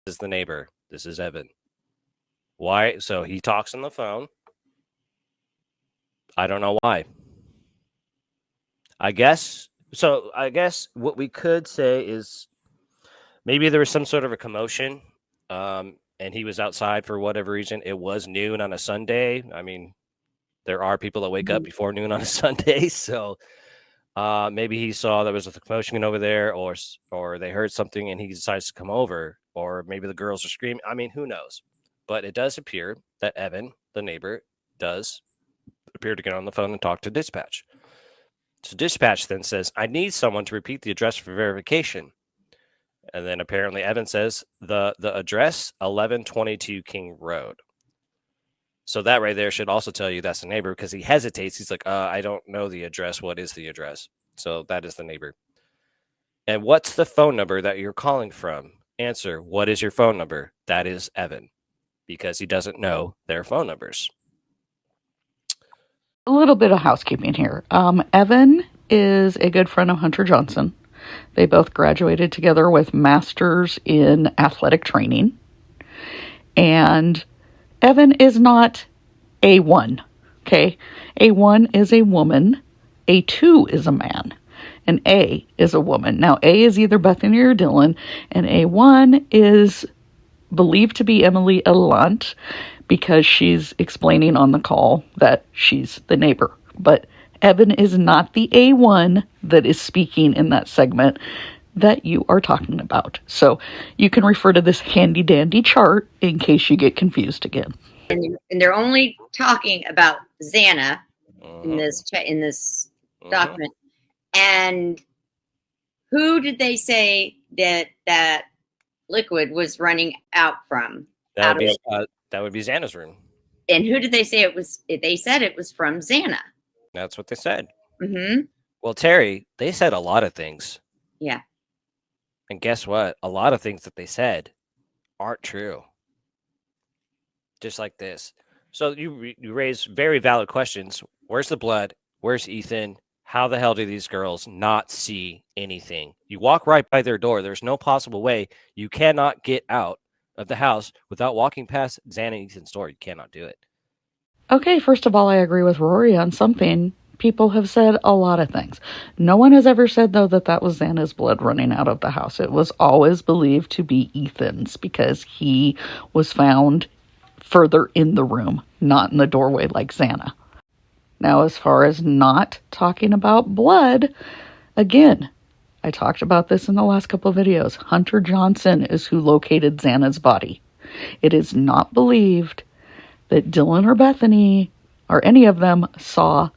is the neighbor. This is Evan. Why? So he talks on the phone. I don't know why. I guess what we could say is maybe there was some sort of a commotion, and he was outside for whatever reason. It was noon on a Sunday. I mean, there are people that wake up before noon on a Sunday, so maybe he saw there was a commotion over there, or they heard something and he decides to come over, or maybe the girls are screaming. I mean, who knows? But it does appear that Evan, the neighbor, does appear to get on the phone and talk to dispatch. So dispatch then says, I need someone to repeat the address for verification. And then apparently Evan says the address, 1122 King Road. So that right there should also tell you that's the neighbor, because he hesitates. He's like, I don't know the address. What is the address? So that is the neighbor. And what's the phone number that you're calling from? Answer, what is your phone number? That is Evan, because he doesn't know their phone numbers. A little bit of housekeeping here. Evan is a good friend of Hunter Johnson. They both graduated together with masters in athletic training. And Evan is not A1, okay? A1 is a woman. A2 is a man. And A is a woman. Now, A is either Bethany or Dylan. And A1 is believed to be Emily Alant, because she's explaining on the call that she's the neighbor. But Evan is not the A1 that is speaking in that segment that you are talking about. So you can refer to this handy dandy chart in case you get confused again. And they're only talking about Xana in this document. And who did they say that liquid was running out from? That would be Xana's room. And who did they say it was? They said it was from Xana. That's what they said. Mm-hmm. Well, Terry, they said a lot of things. Yeah. And guess what? A lot of things that they said aren't true. Just like this. So you raise very valid questions. Where's the blood? Where's Ethan? How the hell do these girls not see anything? You walk right by their door. There's no possible way. You cannot get out of the house without walking past Xana and Ethan's door. You cannot do it. Okay, first of all, I agree with Rory on something. People have said a lot of things. No one has ever said, though, that was Xana's blood running out of the house. It was always believed to be Ethan's, because he was found further in the room, not in the doorway like Xana. Now, as far as not talking about blood, again, I talked about this in the last couple of videos. Hunter Johnson is who located Xana's body. It is not believed that Dylan or Bethany or any of them saw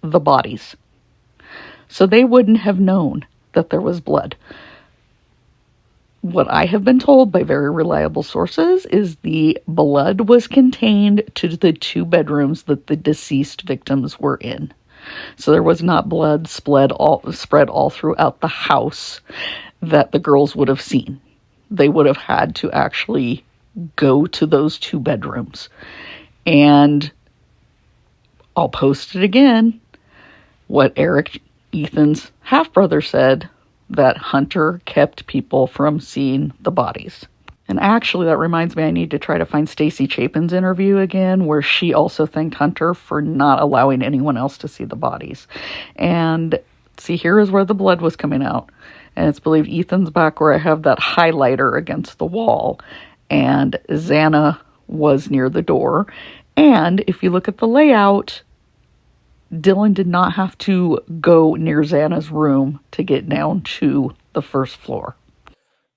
the bodies. So they wouldn't have known that there was blood. What I have been told by very reliable sources is the blood was contained to the 2 bedrooms that the deceased victims were in. So there was not blood spread all throughout the house that the girls would have seen. They would have had to actually go to those 2 bedrooms. And I'll post it again. What Eric, Ethan's half-brother, said, that Hunter kept people from seeing the bodies. And actually, that reminds me, I need to try to find Stacy Chapin's interview again, where she also thanked Hunter for not allowing anyone else to see the bodies. And see, here is where the blood was coming out. And it's believed Ethan's back where I have that highlighter against the wall. And Xana was near the door. And if you look at the layout, Dylan did not have to go near Xana's room to get down to the first floor.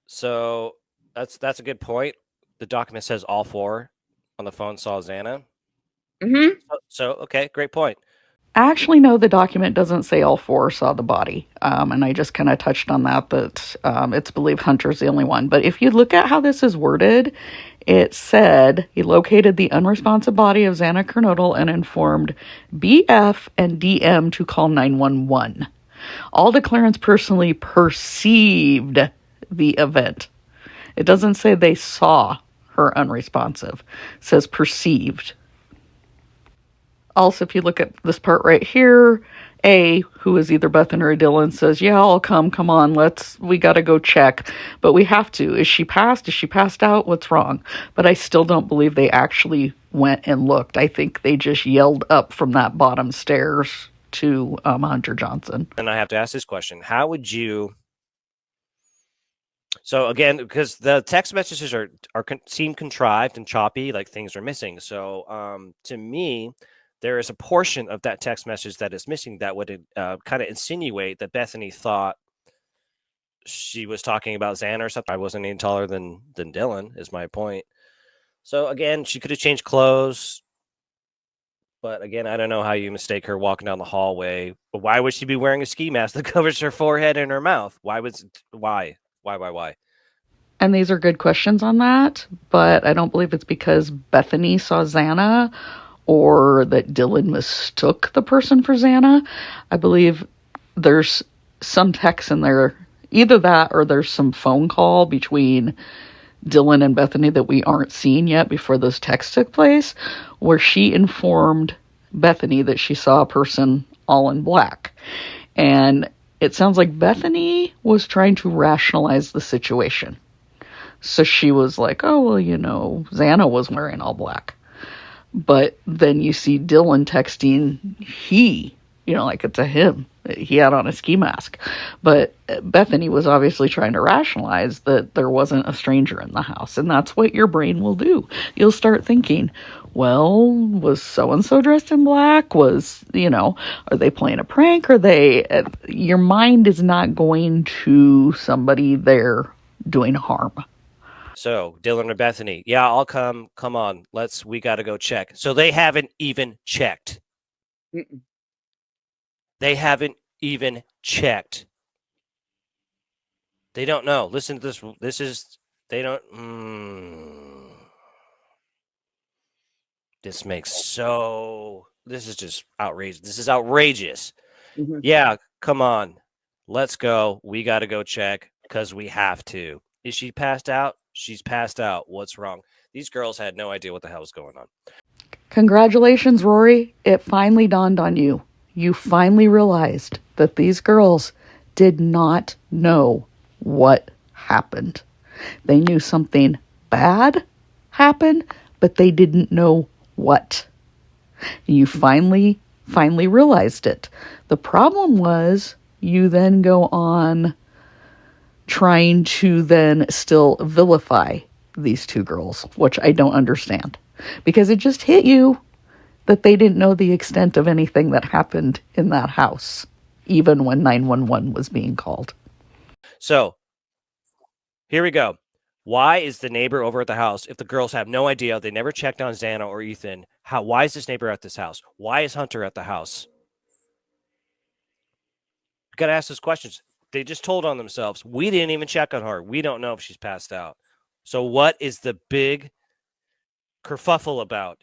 So that's a good point. The document says all 4 on the phone saw Xana. Mm-hmm. So okay, great point. Actually, no, the document doesn't say all 4 saw the body. And I just kind of touched on that it's believed Hunter's the only one. But if you look at how this is worded, it said he located the unresponsive body of Xana Kernodle and informed BF and DM to call 911. All declarants personally perceived the event. It doesn't say they saw her unresponsive. It says perceived. Also, if you look at this part right here, A, who is either Bethany or Dylan, says, yeah, I'll come on, we gotta go check. But we have to. Is she passed? Is she passed out? What's wrong? But I still don't believe they actually went and looked. I think they just yelled up from that bottom stairs to Hunter Johnson. And I have to ask this question. How would you... So again, because the text messages seem contrived and choppy, like things are missing. So to me, there is a portion of that text message that is missing that would kind of insinuate that Bethany thought she was talking about Xana or something. I wasn't any taller than Dylan, is my point. So again, she could have changed clothes. But again, I don't know how you mistake her walking down the hallway. But why would she be wearing a ski mask that covers her forehead and her mouth? Why? And these are good questions on that, but I don't believe it's because Bethany saw Xana or that Dylan mistook the person for Xana. I believe there's some text in there, either that or there's some phone call between Dylan and Bethany that we aren't seeing yet before those texts took place, where she informed Bethany that she saw a person all in black. And it sounds like Bethany was trying to rationalize the situation. So she was like, oh, well, Xana was wearing all black. But then you see Dylan texting like it's a him. He had on a ski mask. But Bethany was obviously trying to rationalize that there wasn't a stranger in the house. And that's what your brain will do. You'll start thinking, well, was so-and-so dressed in black? Are they playing a prank? Your mind is not going to somebody there doing harm. So Dylan or Bethany, yeah, I'll come. Come on, we got to go check. So they haven't even checked. Mm-mm. They haven't even checked. They don't know. Listen to this. They don't. This is just outrageous. This is outrageous. Mm-hmm. Yeah, come on. Let's go. We got to go check because we have to. Is she passed out? She's passed out. What's wrong? These girls had no idea what the hell was going on. Congratulations, Rory. It finally dawned on you. You finally realized that these girls did not know what happened. They knew something bad happened, but they didn't know what. You finally realized it. The problem was you then go on trying to then still vilify these two girls, which I don't understand. Because it just hit you that they didn't know the extent of anything that happened in that house, even when 911 was being called. So, here we go. Why is the neighbor over at the house, if the girls have no idea, they never checked on Xana or Ethan, why is this neighbor at this house? Why is Hunter at the house? You got to ask those questions. They just told on themselves. We didn't even check on her. We don't know if she's passed out. So what is the big kerfuffle about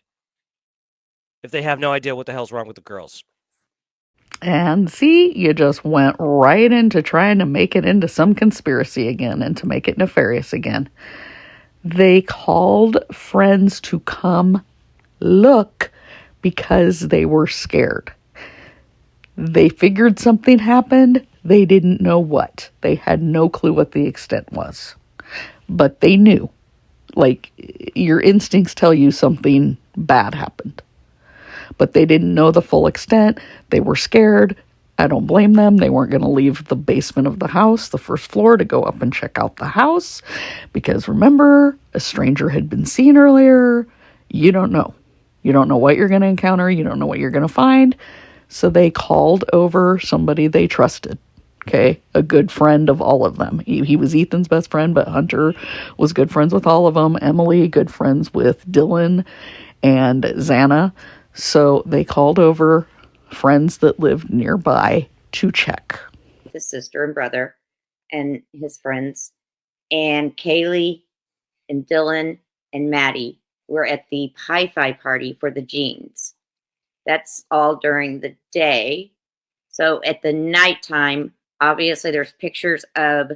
if they have no idea what the hell's wrong with the girls? And see, you just went right into trying to make it into some conspiracy again and to make it nefarious again. They called friends to come look because they were scared. They figured something happened. They didn't know what. They had no clue what the extent was. But they knew. Like, your instincts tell you something bad happened. But they didn't know the full extent. They were scared. I don't blame them. They weren't going to leave the basement of the house, the first floor, to go up and check out the house. Because remember, a stranger had been seen earlier. You don't know. You don't know what you're going to encounter. You don't know what you're going to find. So they called over somebody they trusted. Okay, a good friend of all of them. He was Ethan's best friend, but Hunter was good friends with all of them. Emily, good friends with Dylan and Xana. So they called over friends that lived nearby to check. His sister and brother and his friends. And Kaylee and Dylan and Maddie were at the hi-fi party for the jeans. That's all during the day. So at the nighttime, obviously there's pictures of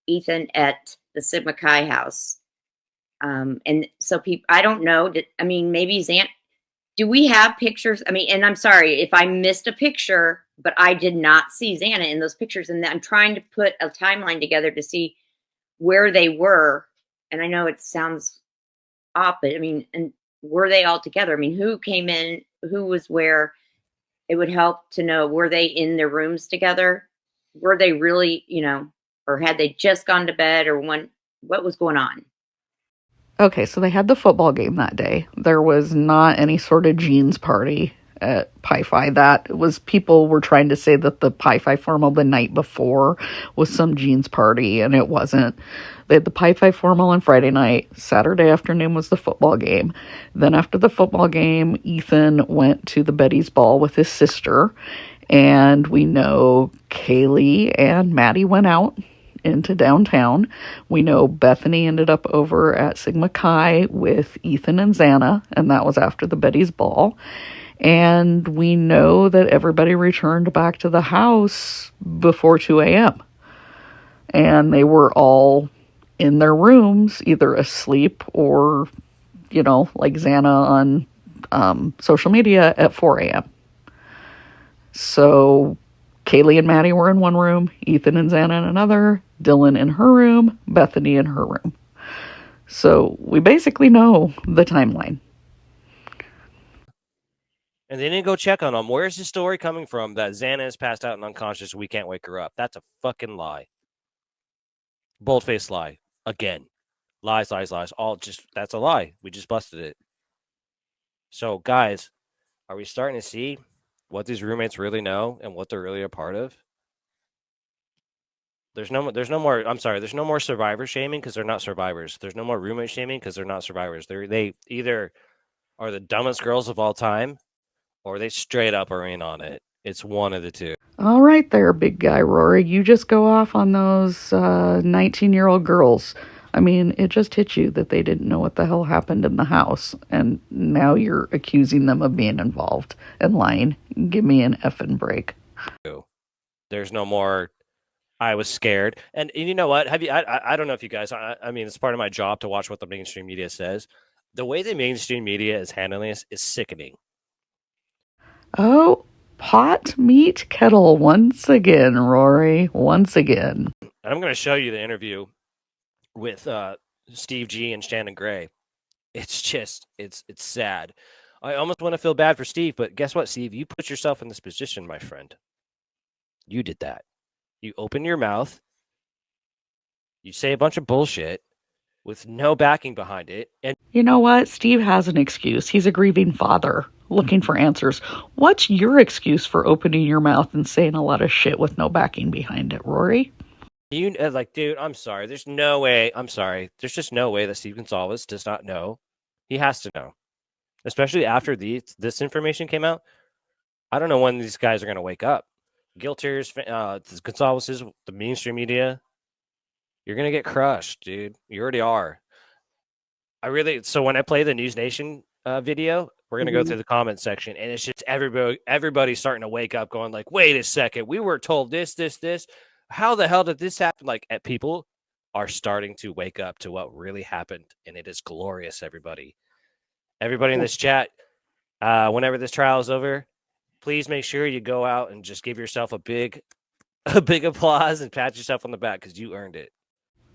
Ethan at the Sid McKay house. And so people, I don't know. Maybe Do we have pictures? I mean, and I'm sorry if I missed a picture, but I did not see Xana in those pictures. And I'm trying to put a timeline together to see where they were. And I know it sounds off, but I mean, and were they all together? I mean, who came in, who was where? It would help to know, were they in their rooms together? Were they really, or had they just gone to bed, or what was going on? Okay, so they had the football game that day. There was not any sort of jeans party at Pi Phi. That was, people were trying to say that the Pi Phi formal the night before was some jeans party, and it wasn't. They had the Pi Phi formal on Friday night. Saturday afternoon was the football game. Then after the football game, Ethan went to the Betty's ball with his sister, and we know Kaylee and Maddie went out into downtown. We know Bethany ended up over at Sigma Chi with Ethan and Xana, and that was after the Betty's ball. And we know that everybody returned back to the house before 2 a.m. And they were all in their rooms, either asleep or, like Xana on social media, at 4 a.m. So Kaylee and Maddie were in one room, Ethan and Xana in another, Dylan in her room, Bethany in her room. So we basically know the timeline. And they didn't go check on them. Where's the story coming from that Xana is passed out and unconscious, we can't wake her up? That's a fucking lie. Bold-faced lie. Again. Lies. All just, that's a lie. We just busted it. So, guys, are we starting to see what these roommates really know and what they're really a part of? There's no more survivor shaming because they're not survivors. There's no more roommate shaming because they're not survivors. They either are the dumbest girls of all time, or they straight up are in on it. It's one of the two. All right there, big guy Rory. You just go off on those 19-year-old girls. I mean, it just hit you that they didn't know what the hell happened in the house, and now you're accusing them of being involved and lying. Give me an effing break. There's no more, I was scared. And you know what? I don't know if you guys, I mean, it's part of my job to watch what the mainstream media says. The way the mainstream media is handling this is sickening. Oh, pot, meat, kettle once again, Rory. Once again. And I'm going to show you the interview with Steve G and Shannon Gray. It's just, it's sad. I almost want to feel bad for Steve, but guess what, Steve? You put yourself in this position, my friend. You did that. You open your mouth. You say a bunch of bullshit with no backing behind it. And you know what? Steve has an excuse. He's a grieving father looking for answers. What's your excuse for opening your mouth and saying a lot of shit with no backing behind it, Rory? You dude, I'm sorry. There's no way. I'm sorry. There's just no way that Steve Gonzalez does not know. He has to know, especially after this information came out. I don't know when these guys are going to wake up. Guilters, Gonzalez's, the mainstream media. You're going to get crushed, dude. You already are. So when I play the News Nation video, we're going to go through the comment section, and it's just everybody's starting to wake up going like, wait a second, we were told this. How the hell did this happen? Like, people are starting to wake up to what really happened, and it is glorious, everybody. Everybody in this chat, whenever this trial is over, please make sure you go out and just give yourself a big applause and pat yourself on the back because you earned it.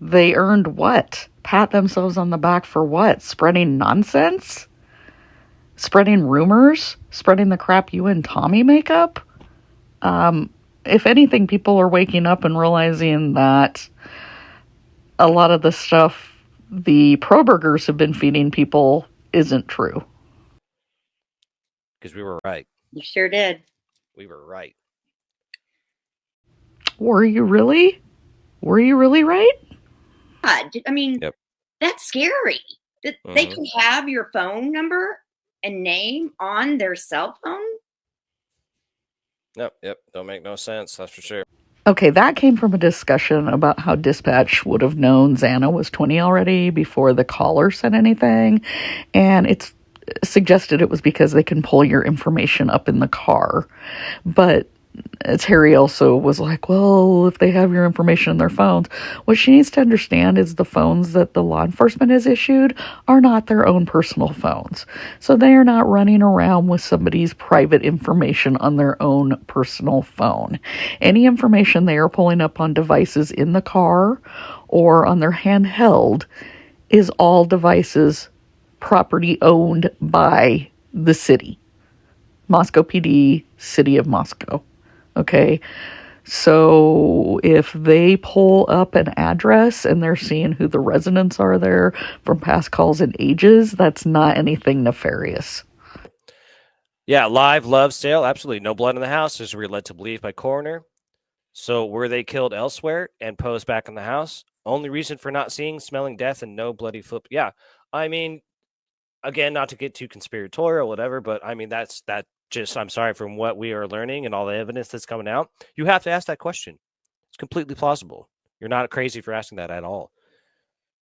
They earned what? Pat themselves on the back for what? Spreading nonsense? Spreading rumors? Spreading the crap you and Tommy make up? If anything, people are waking up and realizing that a lot of the stuff the pro-burgers have been feeding people isn't true. Because we were right. You sure did. We were right. Were you really? Were you really right? I mean, yep. That's scary. That they can have your phone number and name on their cell phone? Yep. Don't make no sense, that's for sure. Okay, that came from a discussion about how dispatch would have known Xana was 20 already before the caller said anything. And it's suggested it was because they can pull your information up in the car. But Terry also was like, well, if they have your information in their phones, what she needs to understand is the phones that the law enforcement has issued are not their own personal phones. So they are not running around with somebody's private information on their own personal phone. Any information they are pulling up on devices in the car or on their handheld is all devices property owned by the city. Moscow PD, City of Moscow. Okay, so if they pull up an address and they're seeing who the residents are there from past calls and ages, that's not anything nefarious. Yeah, live love sale. Absolutely. No blood in the house, as we're led to believe by coroner. So were they killed elsewhere and posed back in the house? Only reason for not seeing, smelling death, and no bloody foot. Yeah, I mean, again, not to get too conspiratorial, whatever, but I mean that just I'm sorry from what we are learning and all the evidence that's coming out. You have to ask that question. It's completely plausible. You're not crazy for asking that at all.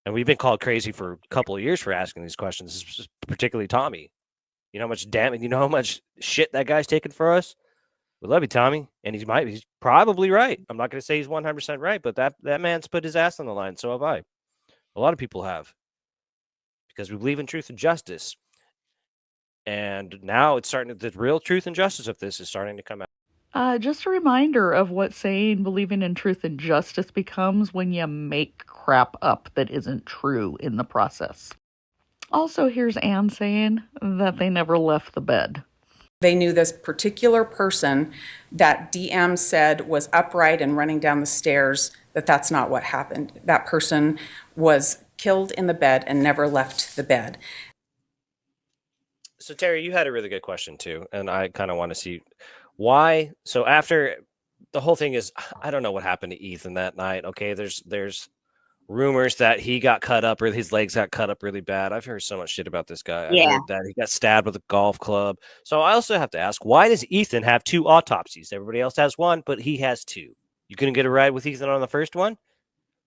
And we've been called crazy for a couple of years for asking these questions, particularly Tommy. You know how much damage, you know how much shit that guy's taken for us? We love you, Tommy. And he's probably right. I'm not going to say he's 100% right, but that man's put his ass on the line. So have I. A lot of people have. Because we believe in truth and justice. And now it's starting to, the real truth and justice of this is starting to come out. Just a reminder of what saying believing in truth and justice becomes when you make crap up that isn't true in the process. Also, here's Anne saying that they never left the bed. They knew this particular person that DM said was upright and running down the stairs, that's not what happened. That person was killed in the bed and never left the bed. So, Terry, you had a really good question, too. And I kind of want to see why. So, after the whole thing is, I don't know what happened to Ethan that night. Okay, there's rumors that he got cut up or his legs got cut up really bad. I've heard so much shit about this guy. I've heard that he got stabbed with a golf club. So I also have to ask, why does Ethan have 2 autopsies? Everybody else has 1, but he has 2. You couldn't get a ride with Ethan on the first one?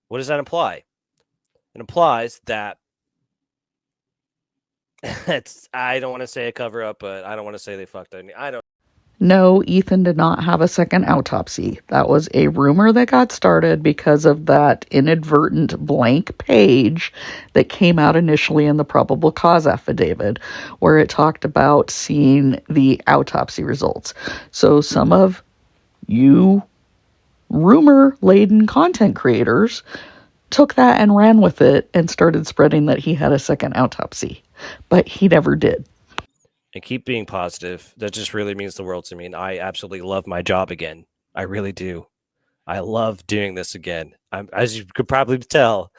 What does that imply? It implies that I don't want to say a cover up, but I don't want to say they fucked up. I don't. No, Ethan did not have a second autopsy. That was a rumor that got started because of that inadvertent blank page that came out initially in the probable cause affidavit, where it talked about seeing the autopsy results. So some of you rumor-laden content creators took that and ran with it and started spreading that he had a second autopsy, but he never did. And keep being positive. That just really means the world to me. And I absolutely love my job again. I really do. I love doing this again. As you could probably tell,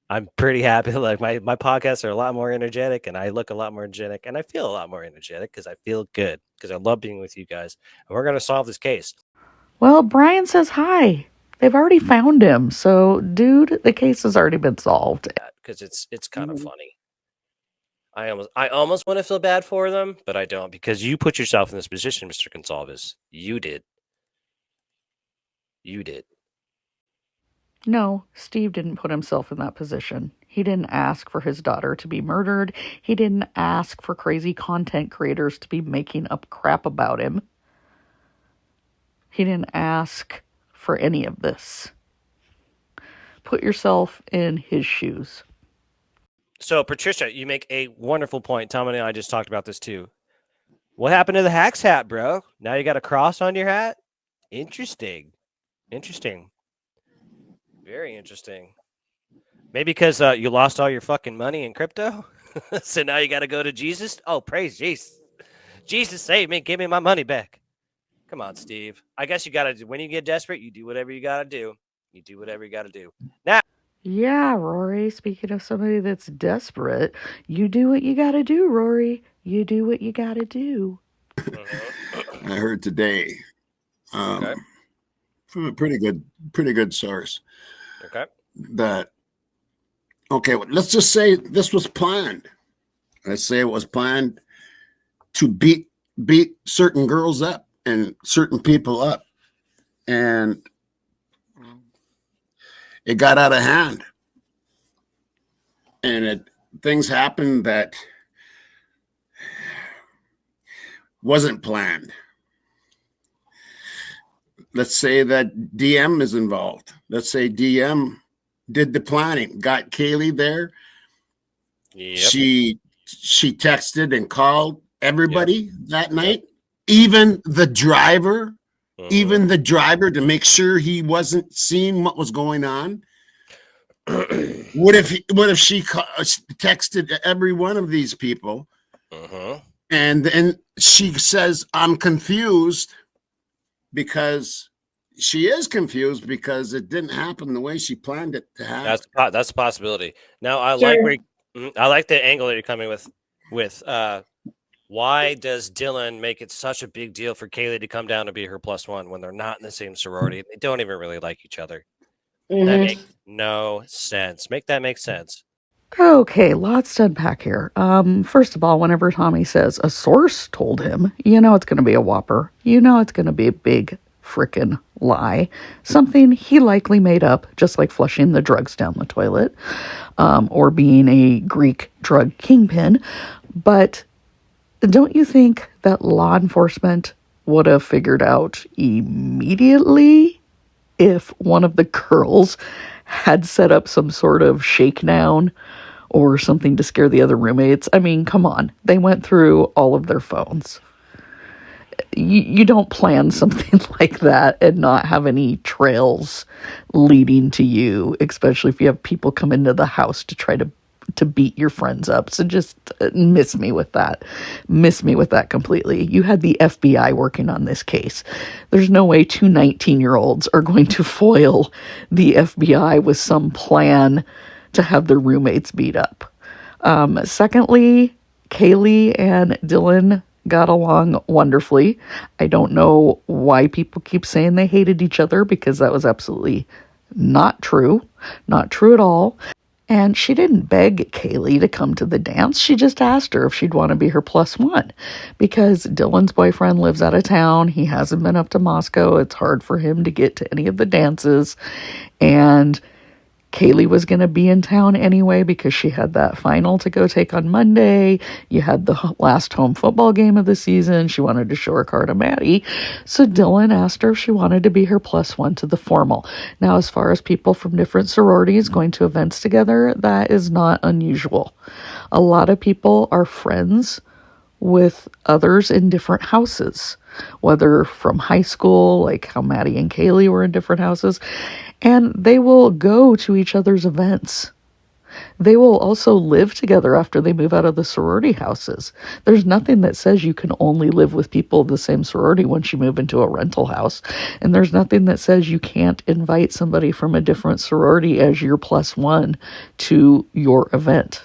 I'm pretty happy. Like my podcasts are a lot more energetic and I look a lot more energetic and I feel a lot more energetic because I feel good because I love being with you guys. And we're going to solve this case. Well, Brian says hi. They've already found him. So, dude, the case has already been solved. Because it's kind of funny. I almost want to feel bad for them, but I don't because you put yourself in this position, Mr. Gonsalves. You did. You did. No, Steve didn't put himself in that position. He didn't ask for his daughter to be murdered. He didn't ask for crazy content creators to be making up crap about him. He didn't ask for any of this. Put yourself in his shoes. So, Patricia, you make a wonderful point. Tom and I just talked about this too. What happened to the Hacks hat, bro? Now you got a cross on your hat? Interesting. Interesting. Very interesting. Maybe because you lost all your fucking money in crypto? So now you got to go to Jesus? Oh, praise Jesus. Jesus, save me. Give me my money back. Come on, Steve. I guess you got to do, when you get desperate, you do whatever you got to do. You do whatever you got to do. Now. Yeah, Rory, speaking of somebody that's desperate, you do what you gotta do, Rory. You do what you gotta do. I heard today Okay. from a pretty good source Okay. that, okay, let's just say this was planned. Let's say it was planned to beat certain girls up and certain people up. And it got out of hand. And things happened that wasn't planned. let's say that DM is involved. Let's say DM did the planning, got Kaylee there. Yep. She texted and called everybody that night, even the driver, to make sure he wasn't seeing what was going on. What if she texted every one of these people, and then she says, "I'm confused," because she is confused because it didn't happen the way she planned it to happen. That's a possibility. Now I like the angle that you're coming with. Why does Dylan make it such a big deal for Kaylee to come down to be her +1 when they're not in the same sorority? They don't even really like each other. That makes no sense. Make that make sense. Okay, lots to unpack here. First of all, whenever Tommy says a source told him, you know it's going to be a whopper. You know it's going to be a big frickin' lie. Something he likely made up, just like flushing the drugs down the toilet, or being a Greek drug kingpin. But don't you think that law enforcement would have figured out immediately if one of the girls had set up some sort of shakedown or something to scare the other roommates? I mean, come on. They went through all of their phones. You don't plan something like that and not have any trails leading to you, especially if you have people come into the house to try to beat your friends up. So just miss me with that. Miss me with that completely. You had the FBI working on this case. There's no way two 19-year-olds are going to foil the FBI with some plan to have their roommates beat up. Secondly, Kaylee and Dylan got along wonderfully. I don't know why people keep saying they hated each other, because that was absolutely not true. Not true at all. And she didn't beg Kaylee to come to the dance. She just asked her if she'd want to be her +1, because Dylan's boyfriend lives out of town. He hasn't been up to Moscow. It's hard for him to get to any of the dances. And Kaylee was going to be in town anyway because she had that final to go take on Monday. You had the last home football game of the season. She wanted to show her card to Maddie. So Dylan asked her if she wanted to be her +1 to the formal. Now, as far as people from different sororities going to events together, that is not unusual. A lot of people are friends with others in different houses, whether from high school, like how Maddie and Kaylee were in different houses, and they will go to each other's events. They will also live together after they move out of the sorority houses. There's nothing that says you can only live with people of the same sorority once you move into a rental house. And there's nothing that says you can't invite somebody from a different sorority as your +1 to your event.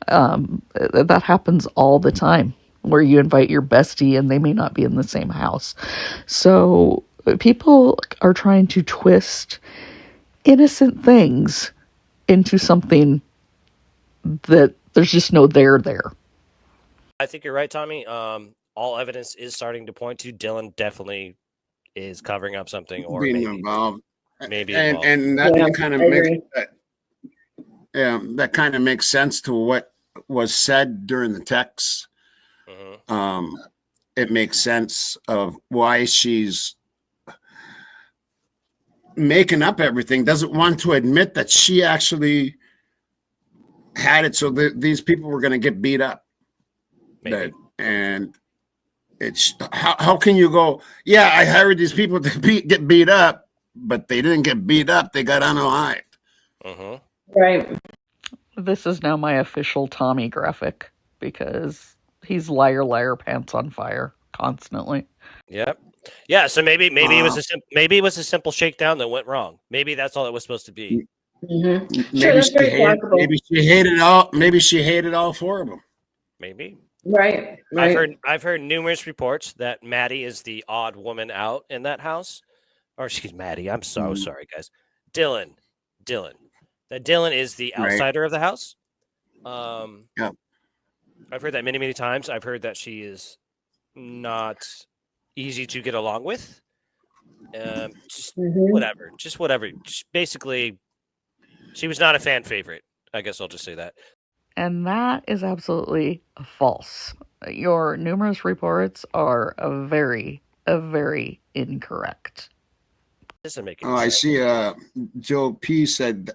That happens all the time, where you invite your bestie and they may not be in the same house. So people are trying to twist innocent things into something that there's just no there. I think you're right, Tommy. All evidence is starting to point to Dylan definitely is covering up something, or Being maybe involved. involved. And that kind of makes that kind of makes sense to what was said during the text. It makes sense of why she's making up everything, doesn't want to admit that she actually had it, so these people were going to get beat up. And it's how can you go, yeah, I hired these people to get beat up, but they didn't get beat up, they got unalived. Right. This is now my official Tommy graphic, because he's liar, liar, pants on fire constantly. Yep. Yeah. So maybe it was a simple shakedown that went wrong. Maybe that's all it was supposed to be. Maybe she hated all four of them. Maybe. Right. I've heard numerous reports that Maddie is the odd woman out in that house. Or excuse Maddie. I'm so sorry, guys. Dylan. That Dylan is the outsider of the house. Yeah. I've heard that many, many times. I've heard that she is not easy to get along with. Whatever. Just basically, she was not a fan favorite. I guess I'll just say that. And that is absolutely false. Your numerous reports are very, very incorrect. Doesn't make Oh, any I sense. see. Joe P said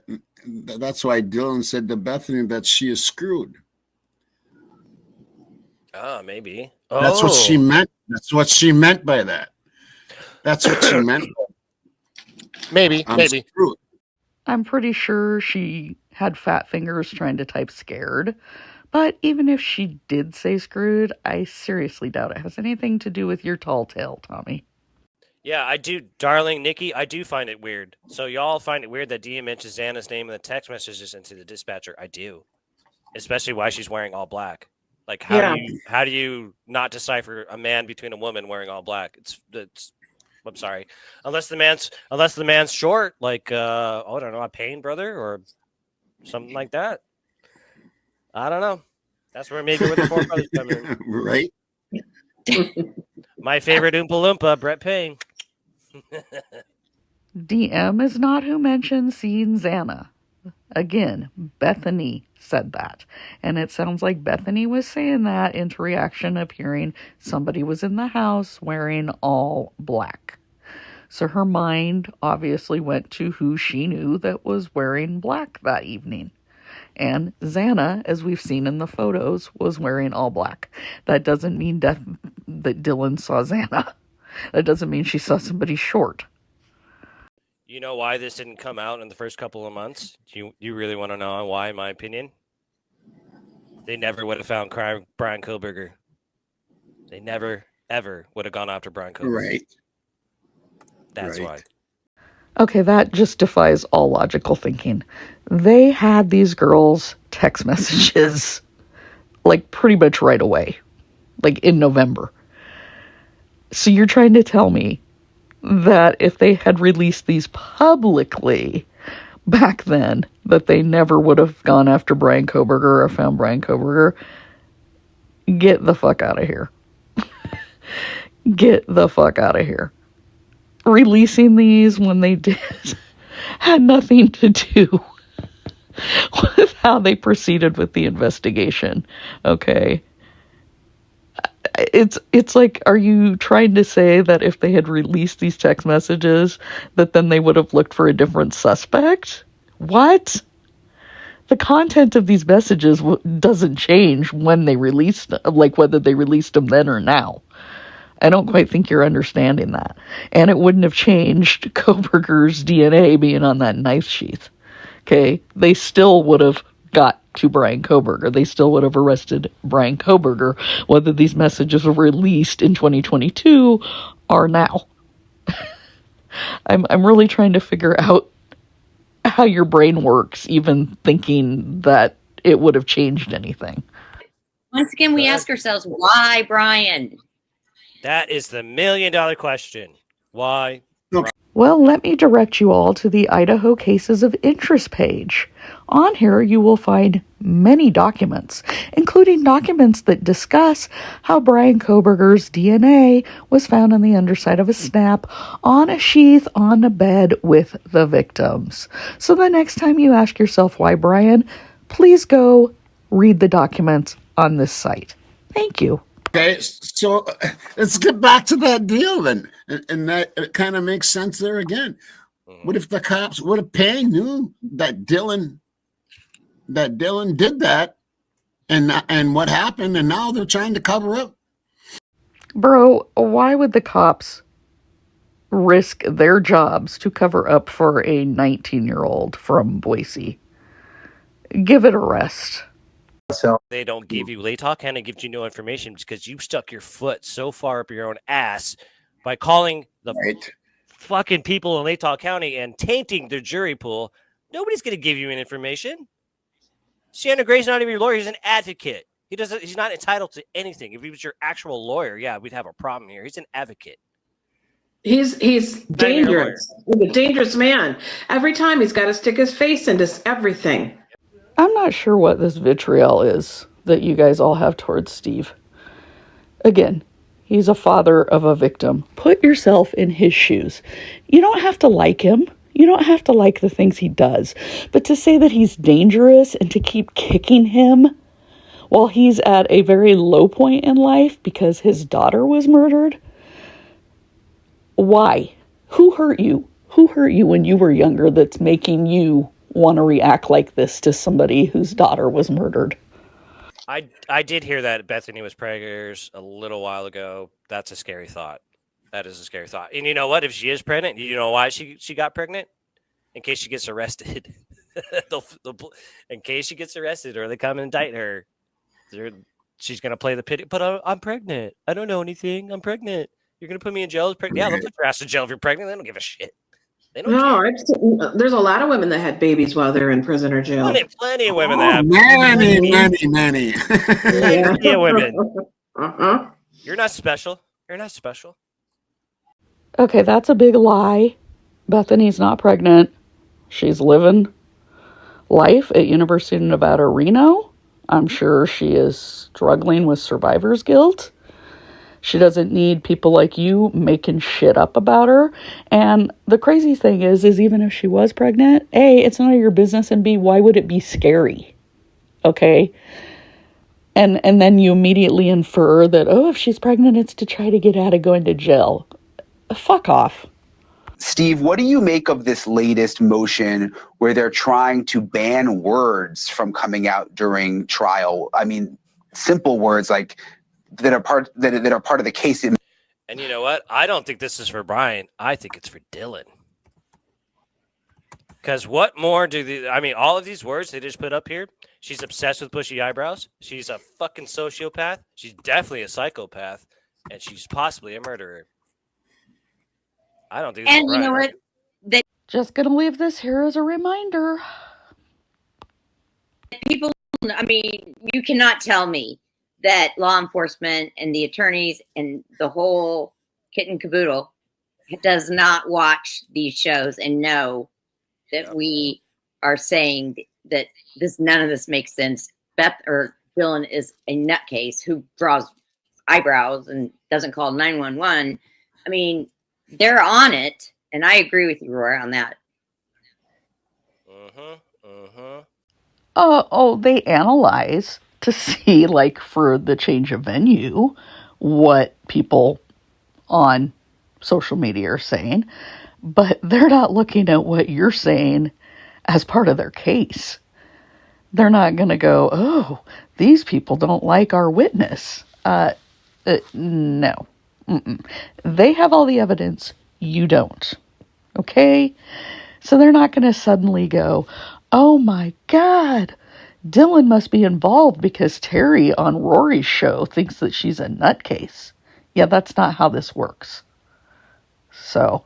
that's why Dylan said to Bethany that she is screwed. Oh, maybe. That's what she meant. That's what she meant by that. That's what she meant. Maybe. I'm Maybe. screwed. I'm pretty sure she had fat fingers trying to type scared. But even if she did say screwed, I seriously doubt it has anything to do with your tall tale, Tommy. Yeah, I do, darling Nikki. I do find it weird. So y'all find it weird that Dia mentions Xana's name in the text messages into the dispatcher. I do, especially why she's wearing all black. Like, how do you not decipher a man between a woman wearing all black? It's. I'm sorry, unless the man's short, like I don't know, a Payne brother or something like that. I don't know. That's where maybe where the four brothers come in. Right? My favorite Oompa Loompa, Brett Payne. DM is not who mentioned seeing Xana. Again, Bethany said that. And it sounds like Bethany was saying that into reaction of hearing somebody was in the house wearing all black. So her mind obviously went to who she knew that was wearing black that evening. And Xana, as we've seen in the photos, was wearing all black. That doesn't mean that Dylan saw Xana. That doesn't mean she saw somebody short. You know why this didn't come out in the first couple of months? You really want to know why, in my opinion? They never would have found Brian Koberger. They never, ever would have gone after Brian Koberger. Right. That's why. Okay, that just defies all logical thinking. They had these girls' text messages, like, pretty much right away. Like, in November. So you're trying to tell me that if they had released these publicly back then, that they never would have gone after Brian Koberger or found Brian Koberger? Get the fuck out of here. Get the fuck out of here. Releasing these when they did had nothing to do with how they proceeded with the investigation. Okay. It's like, are you trying to say that if they had released these text messages, that then they would have looked for a different suspect? What? The content of these messages doesn't change when they released them, like whether they released them then or now. I don't quite think you're understanding that. And it wouldn't have changed Koberger's DNA being on that knife sheath. Okay? They still would have got to Brian Koberger. They still would have arrested Brian Koberger, whether these messages were released in 2022 or now. I'm really trying to figure out how your brain works, even thinking that it would have changed anything. Once again, we ask ourselves, why Brian? That is the $1 million question. Why? Well, let me direct you all to the Idaho Cases of Interest page. On here, you will find many documents, including documents that discuss how Brian Koberger's DNA was found on the underside of a snap on a sheath on a bed with the victims. So the next time you ask yourself why Brian, please go read the documents on this site. Thank you. Okay, so let's get back to that deal then, and that it kind of makes sense there again. What if the cops, what if Payne knew that Dylan did that, and what happened, and now they're trying to cover up? Bro, why would the cops risk their jobs to cover up for a 19-year-old from Boise? Give it a rest. So They don't give you Laytalk County gives you no information because you stuck your foot so far up your own ass by calling the fucking people in Laytalk County and tainting their jury pool. Nobody's going to give you any information. Shannon Gray's not even your lawyer. He's an advocate. He's not entitled to anything. If he was your actual lawyer, yeah, we'd have a problem here. He's an advocate. He's dangerous. He's a dangerous man. Every time he's got to stick his face into everything. I'm not sure what this vitriol is that you guys all have towards Steve. Again, he's a father of a victim. Put yourself in his shoes. You don't have to like him. You don't have to like the things he does. But to say that he's dangerous and to keep kicking him while he's at a very low point in life because his daughter was murdered, Why? Who hurt you? Who hurt you when you were younger that's making you want to react like this to somebody whose daughter was murdered? I did hear that Bethany was preggers a little while ago. That's a scary thought. That is a scary thought. And you know what? If she is pregnant, you know why she got pregnant? In case she gets arrested. In case she gets arrested or they come and indict her, she's going to play the pity. But I'm pregnant. I don't know anything. I'm pregnant. You're going to put me in jail? Yeah, they'll put your ass in jail if you're pregnant. They don't give a shit. They don't care. There's a lot of women that had babies while they're in prison or jail. Plenty of women that have Many. plenty of women. Uh-huh. You're not special. You're not special. Okay, that's a big lie. Bethany's not pregnant. She's living life at University of Nevada, Reno. I'm sure she is struggling with survivor's guilt. She doesn't need people like you making shit up about her. And the crazy thing is even if she was pregnant, A, it's none of your business, and B, why would it be scary? Okay? And then you immediately infer that, if she's pregnant, it's to try to get out of going to jail. Fuck off. Steve, what do you make of this latest motion where they're trying to ban words from coming out during trial? I mean, simple words like that are part of the case. And you know what? I don't think this is for Brian. I think it's for Dylan. Because what more all of these words they just put up here, she's obsessed with bushy eyebrows. She's a fucking sociopath. She's definitely a psychopath. And she's possibly a murderer. I don't think it's And for you Brian. know what? Just gonna leave this here as a reminder. People, you cannot tell me that law enforcement and the attorneys and the whole kit and caboodle does not watch these shows and know that we are saying that none of this makes sense. Beth or Dylan is a nutcase who draws eyebrows and doesn't call 911. They're on it, and I agree with you, Rory, on that. They analyze to see, for the change of venue, what people on social media are saying, but they're not looking at what you're saying as part of their case. They're not going to go, these people don't like our witness. No. Mm-mm. They have all the evidence. You don't. Okay? So they're not going to suddenly go, oh my God, Dylan must be involved because Terry on Rory's show thinks that she's a nutcase. Yeah, that's not how this works. So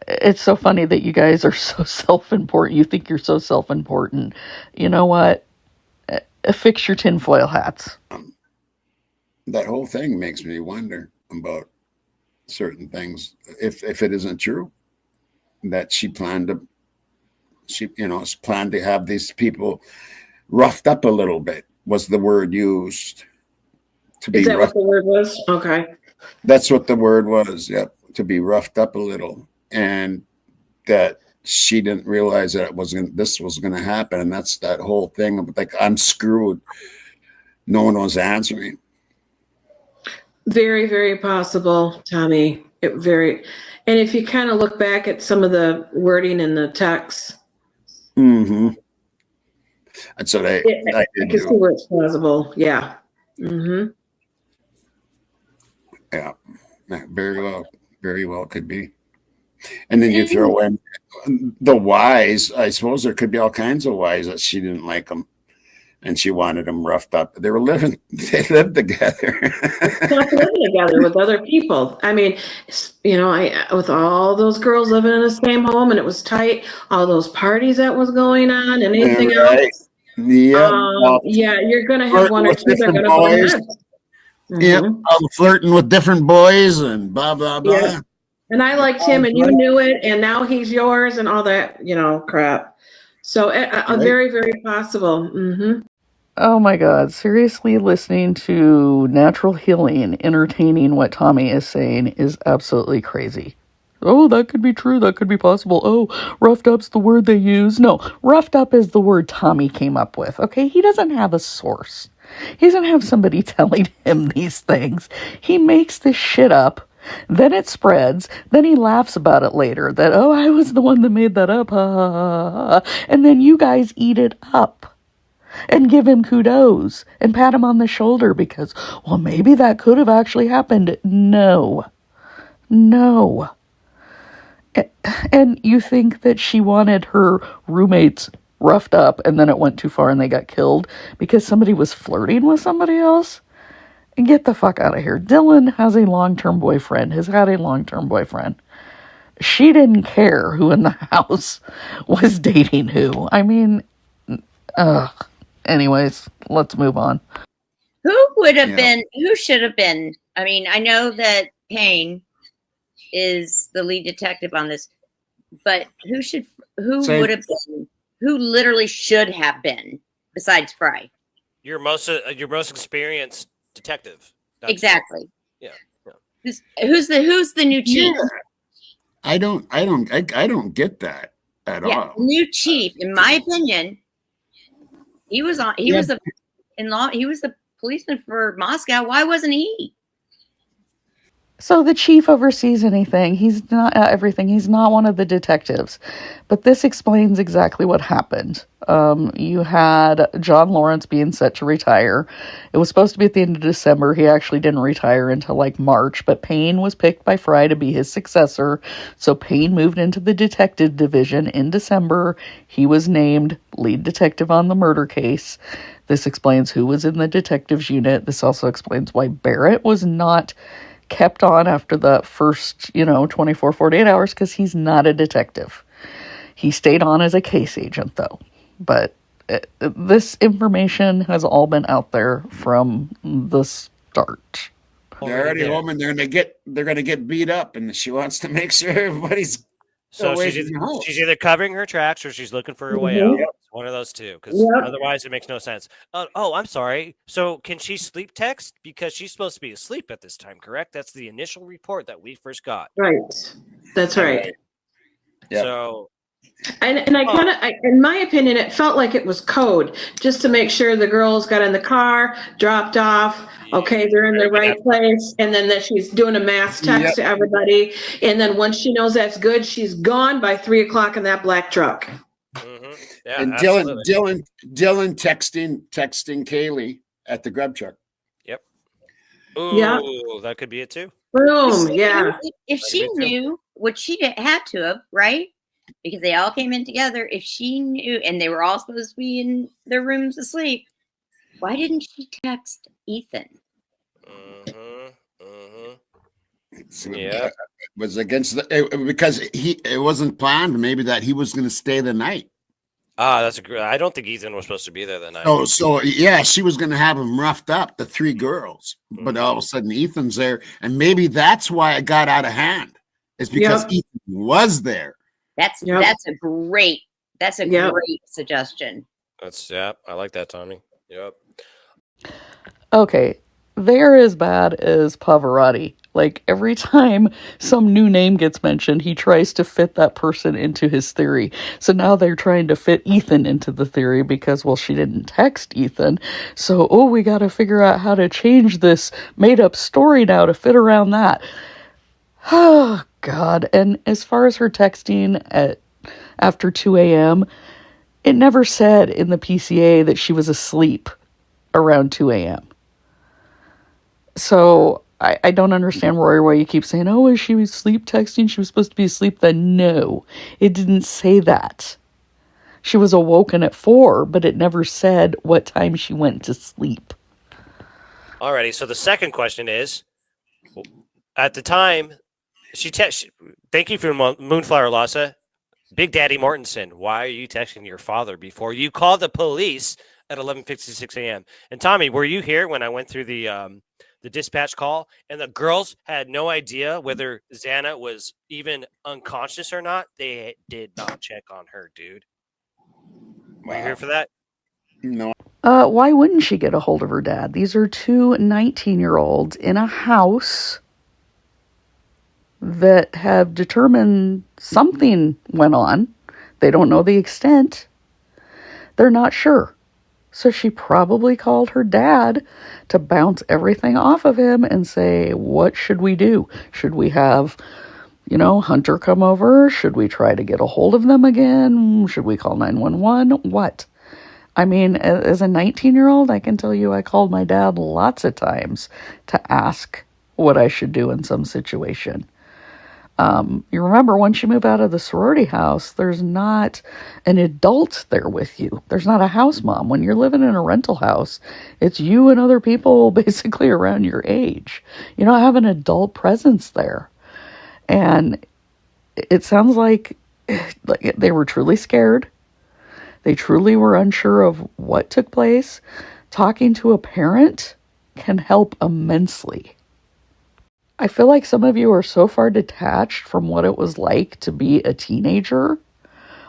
it's so funny that you guys are so self-important. You think you're so self-important. You know what? Fix your tinfoil hats. That whole thing makes me wonder about certain things. If it isn't true that she planned to have these people roughed up a little bit, was the word used. Is that what the word was? Okay. That's what the word was. Yep. To be roughed up a little. And that she didn't realize that this was going to happen. And that's that whole thing of I'm screwed. No one was answering. Very, very possible, Tommy. And if you kind of look back at some of the wording in the text. Mm-hmm. That's what I can see where it's plausible. Yeah. Mm-hmm. Yeah. Very well could be. And then you throw in the whys. I suppose there could be all kinds of whys that she didn't like them and she wanted them roughed up. They lived together. Not living together with other people. With all those girls living in the same home and it was tight, all those parties that was going on and anything else. Yeah. You're going to have one or two that are going to go ahead. Mm-hmm. Yep. I'm flirting with different boys and blah, blah, blah. Yeah. And I liked him and you knew it and now he's yours and all that, crap. So very, very possible. Mm-hmm. Oh my God, seriously, listening to Natural Healing entertaining what Tommy is saying is absolutely crazy. Oh, that could be true, that could be possible. Oh, roughed up's the word they use. No, roughed up is the word Tommy came up with, okay? He doesn't have a source. He doesn't have somebody telling him these things. He makes this shit up Then it spreads. Then he laughs about it later that, oh, I was the one that made that up. Ha, ha, ha, ha. And then you guys eat it up and give him kudos and pat him on the shoulder because, well, maybe that could have actually happened. No. No. And you think that she wanted her roommates roughed up and then it went too far and they got killed because somebody was flirting with somebody else? And get the fuck out of here. Dylan has a long-term boyfriend, has had a long-term boyfriend. She didn't care who in the house was dating who. I mean, anyways, let's move on. Who would have been, who should have been? I mean, I know that Payne is the lead detective on this, but who would have been, who literally should have been besides Fry? Your most experienced detective. Exactly. Yeah. Who's the new chief? Yeah. I don't get that at all. The new chief, in my opinion, he was the policeman for Moscow. Why wasn't he? So the chief oversees anything. He's not everything. He's not one of the detectives. But this explains exactly what happened. You had John Lawrence being set to retire. It was supposed to be at the end of December. He actually didn't retire until like March. But Payne was picked by Fry to be his successor. So Payne moved into the detective division in December. He was named lead detective on the murder case. This explains who was in the detectives unit. This also explains why Barrett was not kept on after the first, 24, 48 hours because he's not a detective. He stayed on as a case agent, though. But this information has all been out there from the start. They're already home and they're gonna get beat up, and she wants to make sure everybody's So she's either covering her tracks or she's looking for her way out. It's one of those two, because otherwise it makes no sense. Oh, I'm sorry. So can she sleep text? Because she's supposed to be asleep at this time, correct? That's the initial report that we first got. Right. That's right. Yep. So, and I kind of, in my opinion, it felt like it was code just to make sure the girls got in the car, dropped off. Okay, they're in the right place, and then that she's doing a mass text to everybody, and then once she knows that's good, she's gone by 3:00 in that black truck. Mm-hmm. Yeah, and absolutely. Dylan texting Kaylee at the grub truck. Yep. Ooh, that could be it too. Boom. If she knew what she had to have, right? Because they all came in together. If she knew, and they were all supposed to be in their rooms asleep, why didn't she text Ethan? Yeah, it was against because it wasn't planned. Maybe that he was going to stay the night. That's I don't think Ethan was supposed to be there that night. So yeah, she was going to have him roughed up, the three girls. But all of a sudden, Ethan's there, and maybe that's why it got out of hand. It's because Ethan was there. That's a great suggestion. I like that, Tommy. Yep. Okay, they're as bad as Pavarotti. Like, every time some new name gets mentioned, he tries to fit that person into his theory. So now they're trying to fit Ethan into the theory because, well, she didn't text Ethan. So, we got to figure out how to change this made-up story now to fit around that. Oh, God. And as far as her texting after 2 a.m., it never said in the PCA that she was asleep around 2 a.m. So I don't understand, Rory, why you keep saying, is she sleep texting? She was supposed to be asleep then. No, it didn't say that. She was awoken at 4, but it never said what time she went to sleep. Alrighty, so the second question is, at the time, thank you for Moonflower Lassa. Big Daddy Mortensen, why are you texting your father before you called the police at 11:56 a.m.? And Tommy, were you here when I went through the dispatch call and the girls had no idea whether Xana was even unconscious or not? They did not check on her, dude. Were you here for that? No. Why wouldn't she get a hold of her dad? These are two 19-year-olds in a house that have determined something went on. They don't know the extent. They're not sure. So she probably called her dad to bounce everything off of him and say, what should we do? Should we have, Hunter come over? Should we try to get a hold of them again? Should we call 911? What? I mean, as a 19-year-old, I can tell you I called my dad lots of times to ask what I should do in some situation. You remember, once you move out of the sorority house, there's not an adult there with you. There's not a house mom. When you're living in a rental house, it's you and other people basically around your age. You don't have an adult presence there. And it sounds like they were truly scared. They truly were unsure of what took place. Talking to a parent can help immensely. I feel like some of you are so far detached from what it was like to be a teenager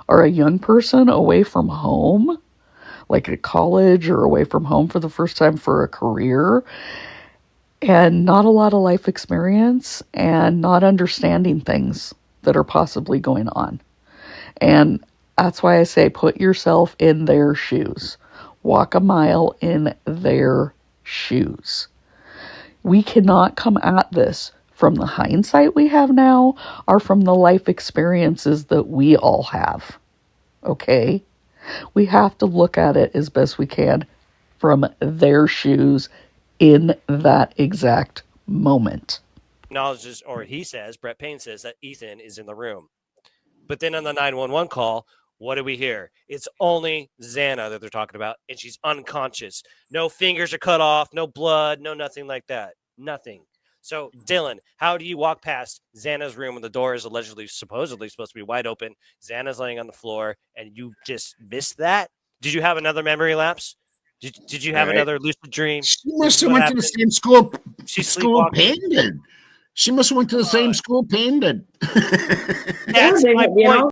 or a young person away from home, like at college or away from home for the first time for a career, and not a lot of life experience and not understanding things that are possibly going on. And that's why I say put yourself in their shoes. Walk a mile in their shoes. We cannot come at this from the hindsight we have now or from the life experiences that we all have. Okay? We have to look at it as best we can from their shoes in that exact moment. Acknowledges, or he says, Brett Payne says that Ethan is in the room. But then on the 911 call, what do we hear? It's only Xana that they're talking about, and she's unconscious. No fingers are cut off, no blood, no nothing like that. Nothing. So, Dylan, how do you walk past Xana's room when the door is supposedly supposed to be wide open? Xana's laying on the floor, and you just missed that? Did you have another memory lapse? Did you have another lucid dream? She must have went to the same school. She's school Payne did. She must have went to the same school Payne did. That's my point.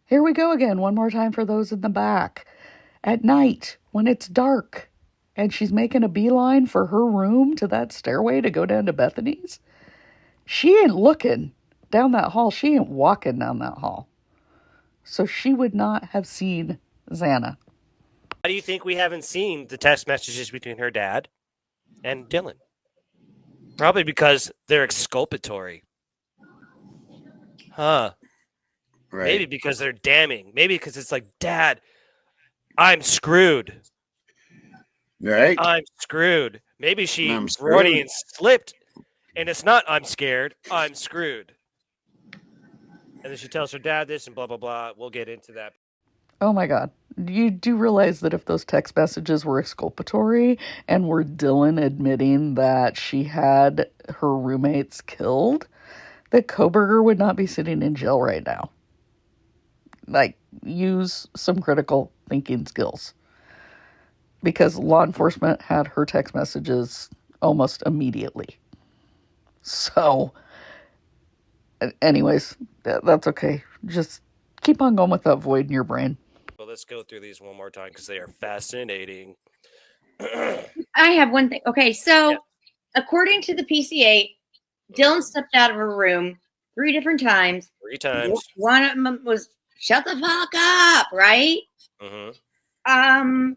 Here we go again, one more time for those in the back. At night, when it's dark, and she's making a beeline for her room to that stairway to go down to Bethany's, she ain't looking down that hall. She ain't walking down that hall. So she would not have seen Xana. Why do you think we haven't seen the text messages between her dad and Dylan? Probably because they're exculpatory. Huh. Right. Maybe because they're damning. Maybe because it's like, Dad, I'm screwed. Right. I'm screwed. Maybe she Freudian slipped, and it's not I'm scared, I'm screwed. And then she tells her dad this and blah, blah, blah. We'll get into that. Oh my God. You do realize that if those text messages were exculpatory and were Dylan admitting that she had her roommates killed, that Koberger would not be sitting in jail right now. Like, use some critical thinking skills. Because law enforcement had her text messages almost immediately. So, anyways, that's okay. Just keep on going with that void in your brain. Well, let's go through these one more time because they are fascinating. I have one thing. Okay, so according to the PCA, Dylan stepped out of her room 3 different times. 3 times. One of them was shut the fuck up, right? Mm-hmm.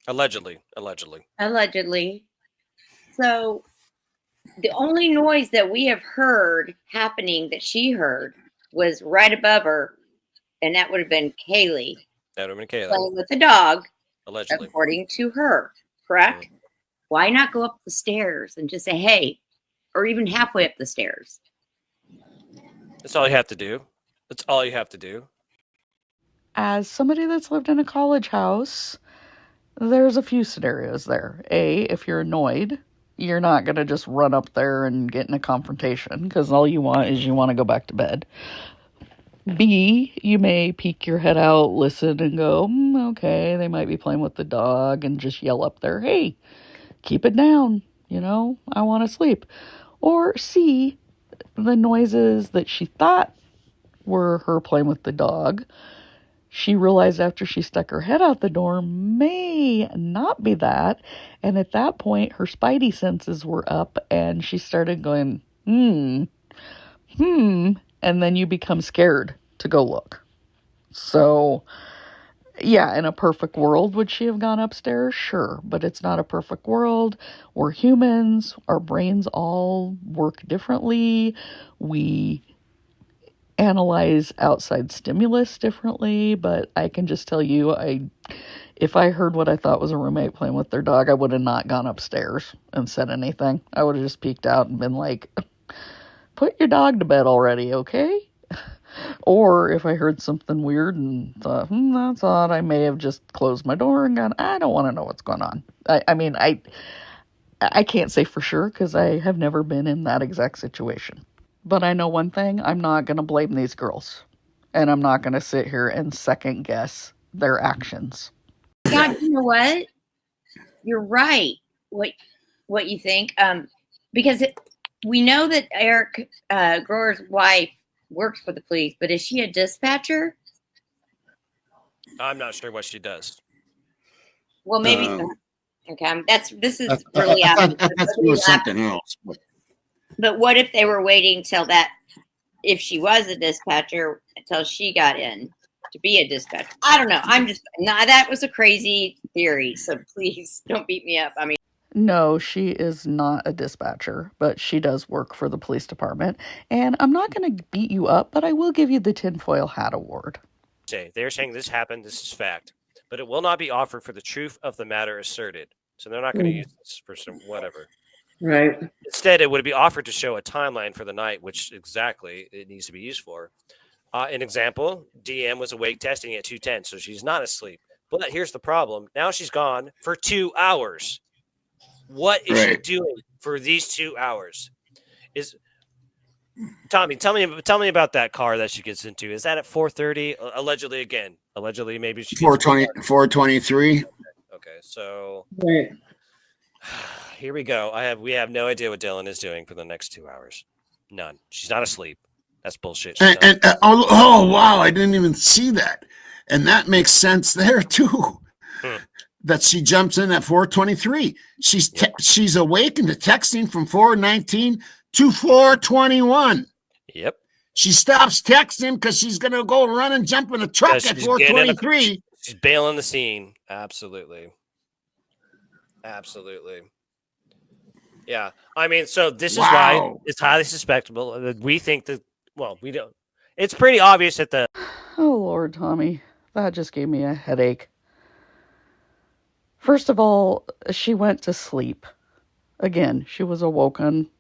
Allegedly. So the only noise that we have heard happening that she heard was right above her, and that would have been Kaylee. That would have been Kaylee. Playing with the dog. Allegedly. According to her, correct? Mm-hmm. Why not go up the stairs and just say, hey, or even halfway up the stairs? That's all you have to do. That's all you have to do. As somebody that's lived in a college house, there's a few scenarios there. A, if you're annoyed, you're not going to just run up there and get in a confrontation because all you want is you want to go back to bed. B, you may peek your head out, listen, and go, okay, they might be playing with the dog, and just yell up there, hey, keep it down, I want to sleep. Or C, the noises that she thought were her playing with the dog, she realized after she stuck her head out the door may not be that. And at that point, her spidey senses were up and she started going, and then you become scared to go look. So Yeah, in a perfect world, would she have gone upstairs? Sure, but it's not a perfect world. We're humans. Our brains all work differently. We analyze outside stimulus differently, but I can just tell you, if I heard what I thought was a roommate playing with their dog, I would have not gone upstairs and said anything. I would have just peeked out and been like, put your dog to bed already, okay? Or if I heard something weird and thought, that's odd, I may have just closed my door and gone, I don't want to know what's going on. I can't say for sure because I have never been in that exact situation. But I know one thing, I'm not going to blame these girls. And I'm not going to sit here and second guess their actions. God, you know what? You're right. What you think? Because we know that Eric Grower's wife works for the police, but is she a dispatcher? I'm not sure what she does. Well, maybe. Okay, this is really I thought it was something else. But what if they were waiting till if she was a dispatcher, until she got in to be a dispatcher? I don't know. That was a crazy theory. So please don't beat me up. I mean, no, she is not a dispatcher, but she does work for the police department. And I'm not going to beat you up, but I will give you the tinfoil hat award. They're saying this happened. This is fact, but it will not be offered for the truth of the matter asserted. So they're not going to use this for some whatever. Right. Instead, it would be offered to show a timeline for the night, which exactly it needs to be used for. An example, DM was awake testing at 2:10, so she's not asleep. But here's the problem. Now she's gone for 2 hours. What is she doing for these 2 hours? Tommy, tell me about that car that she gets into. Is that at 4:30? Allegedly, again. Allegedly, maybe she 4:23. Okay, so Right. here we go. We have no idea what Dylan is doing for the next 2 hours. None. She's not asleep. That's bullshit. Oh wow, I didn't even see that, and that makes sense there too. That she jumps in at 4:23. She's awake and texting from 4:19 to 4:21. Yep. She stops texting because she's gonna go run and jump in a truck at 4:23. She's bailing the scene. Absolutely. Yeah. I mean, so this is why it's highly suspectable. We think that. Well, we don't. It's pretty obvious that the. Oh Lord, Tommy, that just gave me a headache. First of all, she went to sleep. Again, she was awoken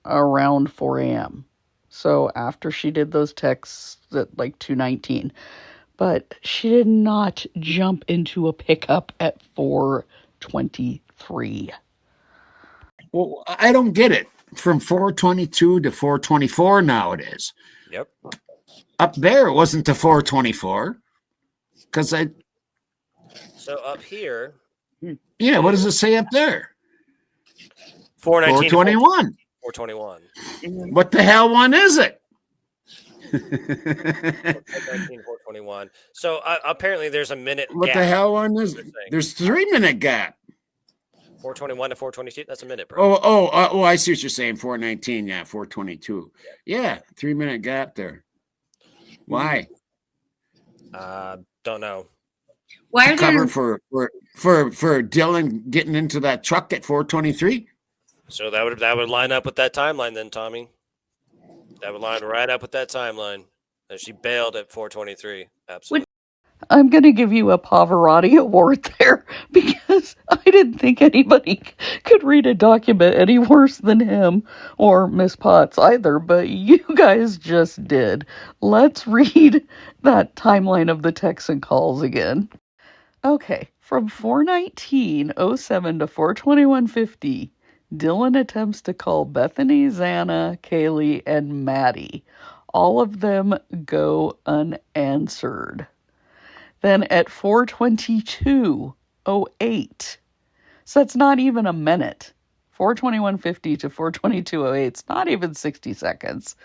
around 4 a.m. So after she did those texts at like 2:19. But she did not jump into a pickup at 4:23. Well, I don't get it. From 4:22 to 4:24 now it is. Yep. Up there it wasn't to 4:24. Because So up here. Yeah, what does it say up there? 4:21. 4:21. What the hell one is it? 4:21. So apparently there's a minute What gap. the hell one is it? There's 3-minute gap. 4:21 to 4:22. That's a minute, bro. Oh, I see what you're saying. 4:19, yeah, 4:22. Yeah, 3-minute gap there. Why? Don't know. Why are cover for Dylan getting into that truck at 4:23? So that would line up with that timeline then, Tommy. That would line right up with that timeline. And she bailed at 4:23. Absolutely. I'm going to give you a Pavarotti award there because I didn't think anybody could read a document any worse than him or Miss Potts either, but you guys just did. Let's read that timeline of the texts and calls again. Okay, from 4:19:07 to 4:21:50, Dylan attempts to call Bethany, Xana, Kaylee, and Maddie. All of them go unanswered. Then at 4:22:08, so that's not even a minute. 4:21:50 to 4:22:08, it's not even 60 seconds.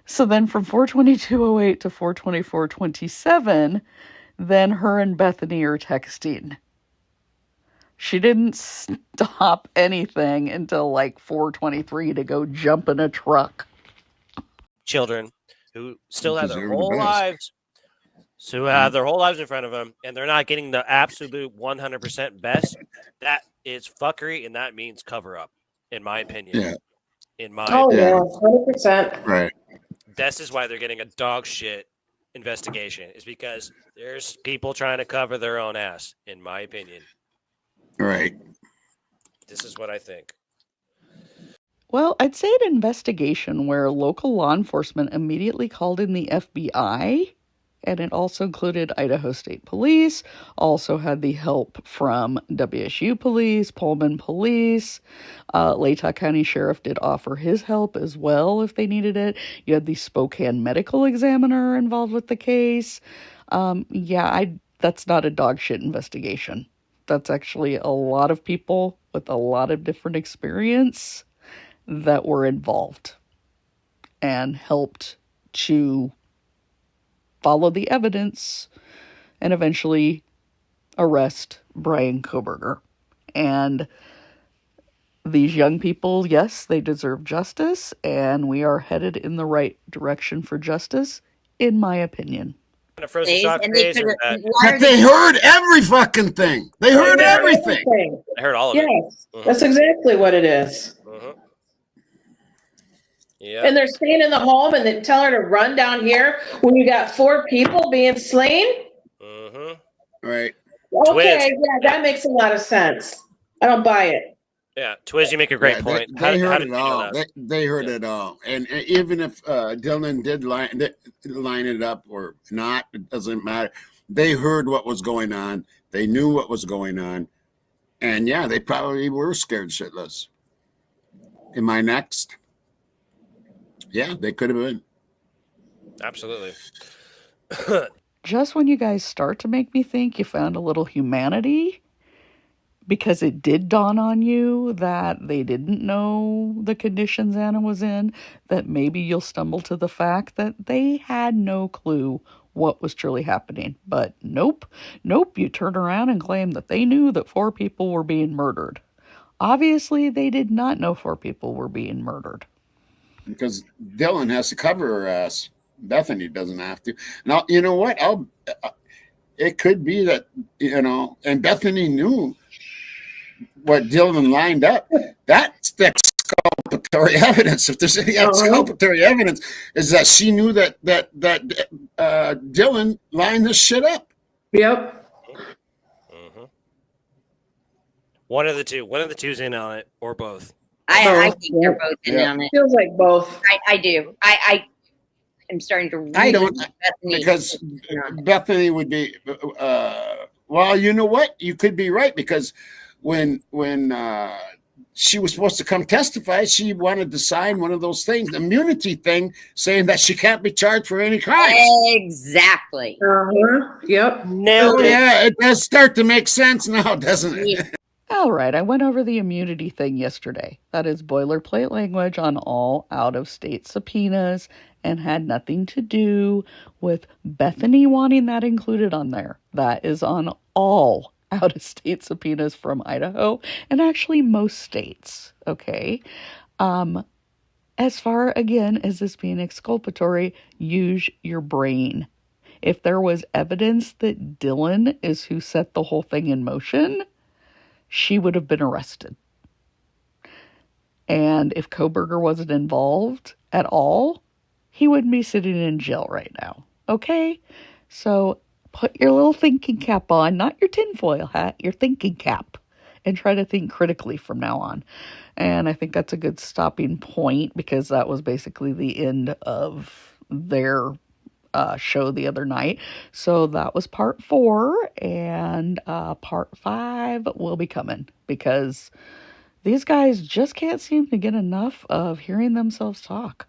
So then from 4:22:08 to 4:24:27, then her and Bethany are texting. She didn't stop anything until like 4:23 to go jump in a truck. Children who still have their whole lives So have their whole lives in front of them, and they're not getting the absolute 100% best. That is fuckery, and that means cover up, in my opinion. Yeah. In my Oh, opinion. yeah, 100%. Right. This is why they're getting a dog shit investigation, is because there's people trying to cover their own ass, in my opinion. Right. This is what I think. Well, I'd say an investigation where local law enforcement immediately called in the FBI, and it also included Idaho State Police, also had the help from WSU Police, Pullman Police. Latah County Sheriff did offer his help as well if they needed it. You had the Spokane Medical Examiner involved with the case. That's not a dog shit investigation. That's actually a lot of people with a lot of different experience that were involved and helped to follow the evidence and eventually arrest Brian Koberger. And these young people, yes, they deserve justice, and we are headed in the right direction for justice, in my opinion. And a frozen shock And they phase, or that- But they heard every fucking thing. They heard everything. I heard all of it. Yes, that's exactly what it is. Yeah. And they're staying in the home and they tell her to run down here when you got 4 people being slain? Right. Okay, yeah, that makes a lot of sense. I don't buy it. Yeah, Twiz, you make a great point. They heard did it you know all. that? They heard it all. And even if Dylan did line it up or not, it doesn't matter. They heard what was going on. They knew what was going on. And yeah, they probably were scared shitless. Am I next? Yeah, they could have been. Absolutely. Just when you guys start to make me think you found a little humanity, because it did dawn on you that they didn't know the conditions Anna was in, that maybe you'll stumble to the fact that they had no clue what was truly happening. But nope, you turn around and claim that they knew that 4 people were being murdered. Obviously, they did not know 4 people were being murdered. Because Dylan has to cover her ass. Bethany doesn't have to. Now, you know what? It could be that, and Bethany knew what Dylan lined up. That's the exculpatory evidence. If there's any exculpatory evidence, is that she knew that Dylan lined this shit up. Yep. One of the two. One of the two's in on it, or both. I think they're both in on it. Feels like both. I do. I am starting to really I don't, Bethany because Bethany would be, well, you know what? You could be right, because when she was supposed to come testify, she wanted to sign one of those things, immunity thing, saying that she can't be charged for any crimes. Exactly. Yep. Nailed it. Yeah, it does start to make sense now, doesn't it? Yeah. All right, I went over the immunity thing yesterday. That is boilerplate language on all out-of-state subpoenas and had nothing to do with Bethany wanting that included on there. That is on all out-of-state subpoenas from Idaho and actually most states, okay? As far, again, as this being exculpatory, use your brain. If there was evidence that Dylan is who set the whole thing in motion, she would have been arrested. And if Koberger wasn't involved at all, he wouldn't be sitting in jail right now. Okay? So put your little thinking cap on, not your tinfoil hat, your thinking cap, and try to think critically from now on. And I think that's a good stopping point, because that was basically the end of their show the other night. So that was part 4, and part 5 will be coming, because these guys just can't seem to get enough of hearing themselves talk.